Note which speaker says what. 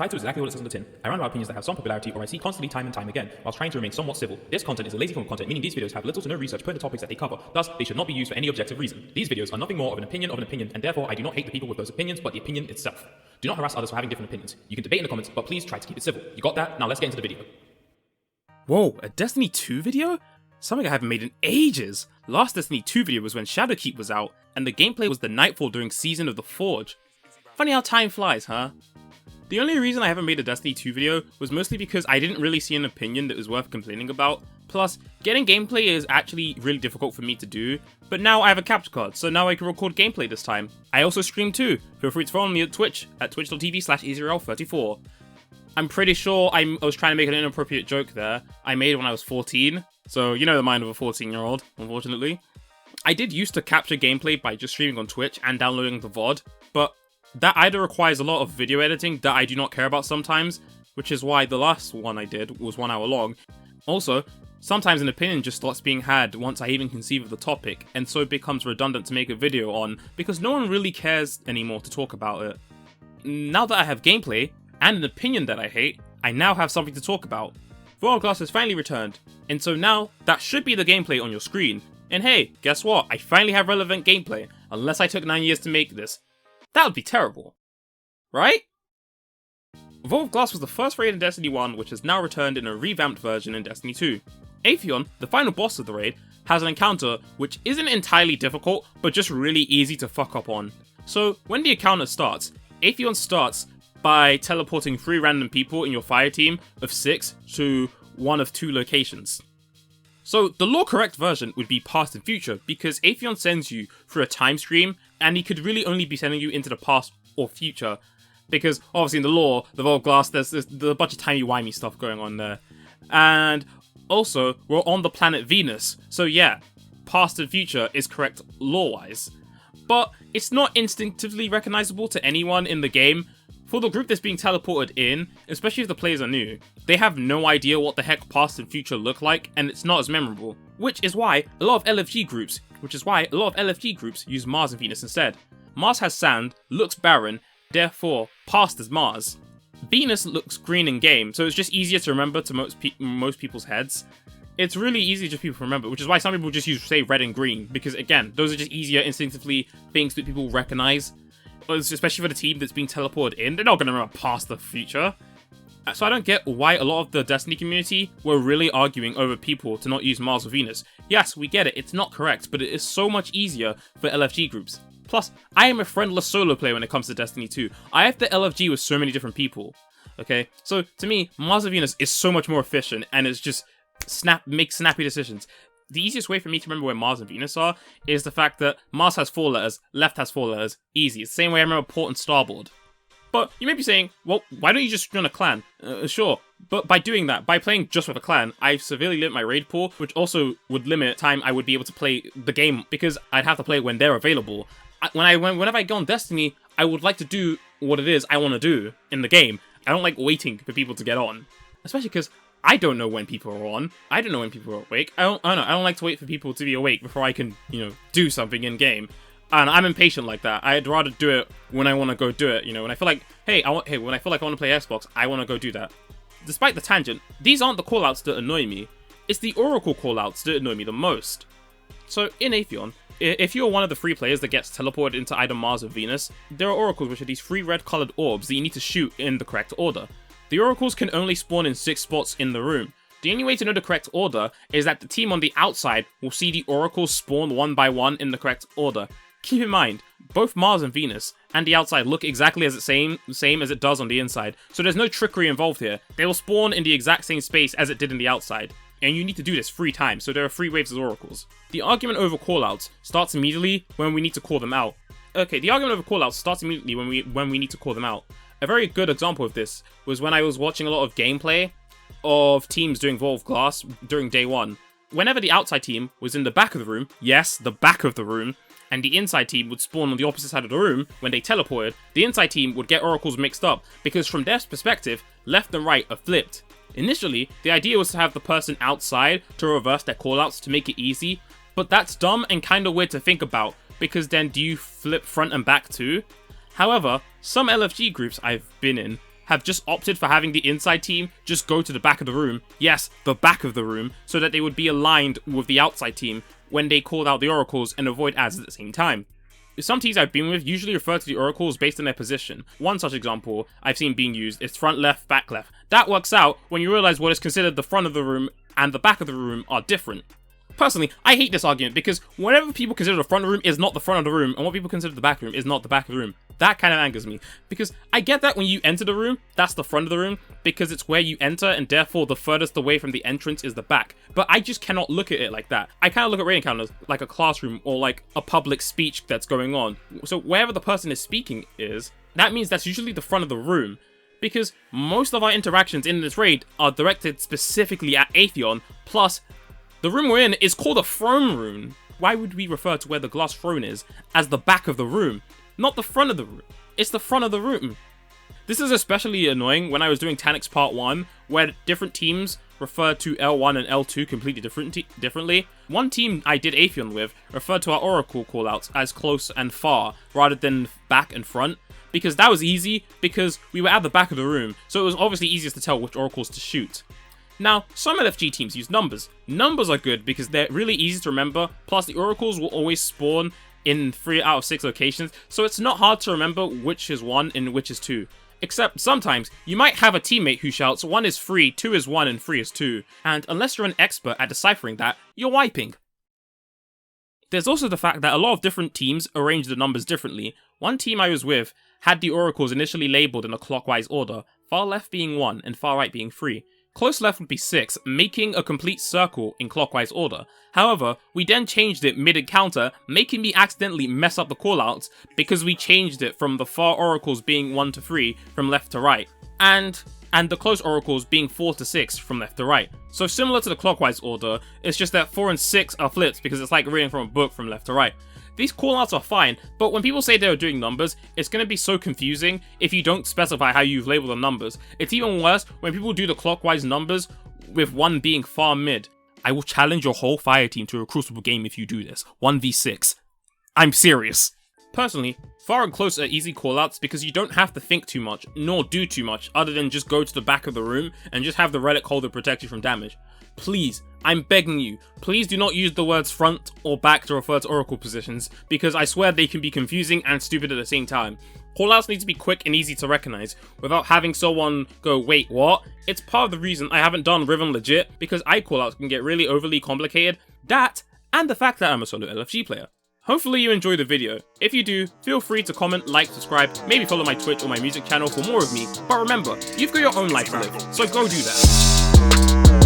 Speaker 1: Title is exactly what it says on the tin. I rant about opinions that have some popularity or I see constantly time and time again, whilst trying to remain somewhat civil. This content is a lazy form of content, meaning these videos have little to no research put into topics that they cover, thus they should not be used for any objective reason. These videos are nothing more of an opinion, and therefore I do not hate the people with those opinions, but the opinion itself. Do not harass others for having different opinions. You can debate in the comments, but please try to keep it civil. You got that? Now let's get into the video.
Speaker 2: Whoa, a Destiny 2 video? Something I haven't made in ages! Last Destiny 2 video was when Shadowkeep was out, and the gameplay was the Nightfall during Season of the Forge. Funny how time flies, huh? The only reason I haven't made a Destiny 2 video was mostly because I didn't really see an opinion that was worth complaining about, plus getting gameplay is actually really difficult for me to do, but now I have a capture card, so now I can record gameplay this time. I also stream too, feel free to follow me at Twitch, at twitch.tv/EasyRail34. I'm pretty sure I was trying to make an inappropriate joke there. I made it when I was 14, so you know the mind of a 14-year-old, unfortunately. I did used to capture gameplay by just streaming on Twitch and downloading the VOD, but that either requires a lot of video editing that I do not care about sometimes, which is why the last one I did was 1 hour long. Also, sometimes an opinion just starts being had once I even conceive of the topic, and so it becomes redundant to make a video on, because no one really cares anymore to talk about it. Now that I have gameplay, and an opinion that I hate, I now have something to talk about. Royal Glass has finally returned, and so now that should be the gameplay on your screen. And hey, guess what? I finally have relevant gameplay, unless I took 9 years to make this. That would be terrible. Right? Vault of Glass was the first raid in Destiny 1, which has now returned in a revamped version in Destiny 2. Atheon, the final boss of the raid, has an encounter which isn't entirely difficult, but just really easy to fuck up on. So, when the encounter starts, Atheon starts by teleporting 3 random people in your fire team of 6 to one of 2 locations. So the lore correct version would be past and future, because Atheon sends you through a time stream, and he could really only be sending you into the past or future, because obviously in the lore, the Vault of Glass, there's a bunch of timey-wimey stuff going on there. And also, we're on the planet Venus, so yeah, past and future is correct lore-wise. But it's not instinctively recognizable to anyone in the game. For the group that's being teleported in, especially if the players are new, they have no idea what the heck past and future look like, and it's not as memorable. Which is why a lot of LFG groups use Mars and Venus instead. Mars has sand, looks barren, therefore past is Mars. Venus looks green in game, so it's just easier to remember to most people's heads. It's really easy for people to remember, which is why some people just use, say, red and green, because again, those are just easier instinctively things that people recognize. Especially for the team that's being teleported in, they're not going to remember past the future. So I don't get why a lot of the Destiny community were really arguing over people to not use Mars or Venus. Yes, we get it, it's not correct, but it is so much easier for LFG groups. Plus, I am a friendless solo player when it comes to Destiny 2. I have the LFG with so many different people. Okay, so to me, Mars or Venus is so much more efficient, and it's just make snappy decisions. The easiest way for me to remember where Mars and Venus are is the fact that Mars has 4 letters, left has 4 letters, easy. It's the same way I remember port and starboard. But you may be saying, well, why don't you just run a clan? Sure, but by doing that, by playing just with a clan, I've severely limit my raid pool, which also would limit time I would be able to play the game, because I'd have to play when they're available. Whenever I go on Destiny, I would like to do what it is I want to do in the game. I don't like waiting for people to get on. Especially because I don't know when people are on. I don't know when people are awake. I don't like to wait for people to be awake before I can, do something in game. And I'm impatient like that. I'd rather do it when I want to go do it. When I feel like, when I feel like I want to play Xbox, I want to go do that. Despite the tangent, these aren't the callouts that annoy me. It's the Oracle callouts that annoy me the most. So in Atheon, if you're one of the 3 players that gets teleported into either Mars or Venus, there are oracles, which are these 3 red colored orbs that you need to shoot in the correct order. The oracles can only spawn in 6 spots in the room. The only way to know the correct order is that the team on the outside will see the oracles spawn one by one in the correct order. Keep in mind, both Mars and Venus and the outside look exactly as the same as it does on the inside, so there's no trickery involved here. They will spawn in the exact same space as it did in the outside. And you need to do this 3 times, so there are 3 waves of oracles. The argument over callouts starts immediately when we need to call them out. Okay, the argument over callouts starts immediately when we need to call them out. A very good example of this was when I was watching a lot of gameplay of teams doing Vault of Glass during day 1. Whenever the outside team was in the back of the room, yes, the back of the room, and the inside team would spawn on the opposite side of the room, when they teleported, the inside team would get oracles mixed up, because from their perspective, left and right are flipped. Initially, the idea was to have the person outside to reverse their callouts to make it easy, but that's dumb and kinda weird to think about, because then do you flip front and back too? However, some LFG groups I've been in have just opted for having the inside team just go to the back of the room, yes, the back of the room, so that they would be aligned with the outside team when they called out the oracles and avoid ads at the same time. Some teams I've been with usually refer to the oracles based on their position. One such example I've seen being used is front left, back left. That works out when you realize what is considered the front of the room and the back of the room are different. Personally, I hate this argument because whatever people consider the front of the room is not the front of the room, and what people consider the back of the room is not the back of the room. That kind of angers me, because I get that when you enter the room, that's the front of the room, because it's where you enter, and therefore the furthest away from the entrance is the back. But I just cannot look at it like that. I kind of look at raid encounters like a classroom or like a public speech that's going on. So wherever the person is speaking is, that means that's usually the front of the room, because most of our interactions in this raid are directed specifically at Atheon, plus the room we're in is called a throne room. Why would we refer to where the glass throne is as the back of the room? Not the front of the room. It's the front of the room. This is especially annoying when I was doing Tanics Part 1, where different teams referred to L1 and L2 completely differently. One team I did Atheon with referred to our Oracle callouts as close and far, rather than back and front, because that was easy, because we were at the back of the room, so it was obviously easiest to tell which oracles to shoot. Now, some LFG teams use numbers. Numbers are good because they're really easy to remember, plus the oracles will always spawn in 3 out of 6 locations, so it's not hard to remember which is 1 and which is 2. Except sometimes, you might have a teammate who shouts 1 is 3, 2 is 1, and 3 is 2, and unless you're an expert at deciphering that, you're wiping. There's also the fact that a lot of different teams arrange the numbers differently. One team I was with had the oracles initially labelled in a clockwise order, far left being 1 and far right being 3. Close left would be 6, making a complete circle in clockwise order. However, we then changed it mid-encounter, making me accidentally mess up the callouts because we changed it from the far oracles being 1 to 3 from left to right, and the close oracles being 4 to 6 from left to right. So similar to the clockwise order, it's just that 4 and 6 are flipped because it's like reading from a book from left to right. These callouts are fine, but when people say they are doing numbers, it's going to be so confusing if you don't specify how you've labeled the numbers. It's even worse when people do the clockwise numbers with 1 being far mid. I will challenge your whole fire team to a Crucible game if you do this. 1v6. I'm serious. Personally, far and close are easy callouts because you don't have to think too much, nor do too much, other than just go to the back of the room and just have the relic holder protect you from damage. Please, I'm begging you, please do not use the words front or back to refer to oracle positions, because I swear they can be confusing and stupid at the same time. Callouts need to be quick and easy to recognize, without having someone go, wait, what? It's part of the reason I haven't done Rhythm legit, because I callouts can get really overly complicated. That, and the fact that I'm a solo LFG player. Hopefully you enjoyed the video. If you do, feel free to comment, like, subscribe, maybe follow my Twitch or my music channel for more of me, but remember, you've got your own life to live, so go do that.